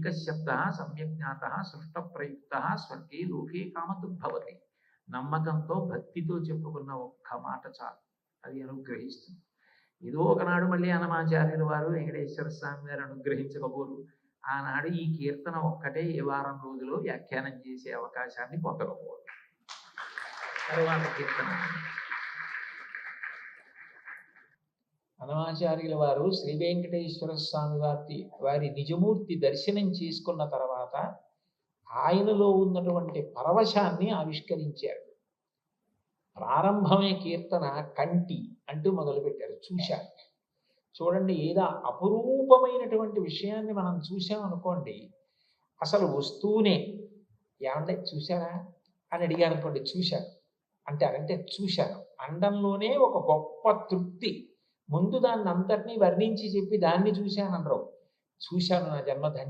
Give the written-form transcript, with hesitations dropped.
ఏకశబ్ద సమ్యజ్ఞాత సృష్ట ప్రయుక్త స్వర్గే లోకే కామతుద్భవతి. నమ్మకంతో భక్తితో చెప్పుకున్న ఒక్క మాట చాలు, అది అనుగ్రహిస్తుంది. ఏదో ఒకనాడు మళ్ళీ అన్నమాచార్యుల వారు వెంకటేశ్వర స్వామి గారు అనుగ్రహించకపోరు. ఆనాడు ఈ కీర్తన ఒక్కటే ఏ వారం రోజులో వ్యాఖ్యానం చేసే అవకాశాన్ని పొందకపోరు. తరువాత కీర్తన అన్నమాచార్యుల వారు శ్రీ వెంకటేశ్వర స్వామి వారి నిజమూర్తి దర్శనం చేసుకున్న తర్వాత ఆయనలో ఉన్నటువంటి పరవశాన్ని ఆవిష్కరించారు. ప్రారంభమే కీర్తన కంటి అంటూ మొదలుపెట్టారు. చూశారు. చూడండి, ఏదో అపురూపమైనటువంటి విషయాన్ని మనం చూసామనుకోండి, అసలు వస్తూనే ఏమంటే చూశారా అని అడిగారు అనుకోండి, చూశారు అంటే చూశాను అండంలోనే ఒక గొప్ప తృప్తి. ముందు దాన్ని అంతటినీ వర్ణించి చెప్పి దాన్ని చూశానన్నారు. చూశాను, నా జన్మధన్యం.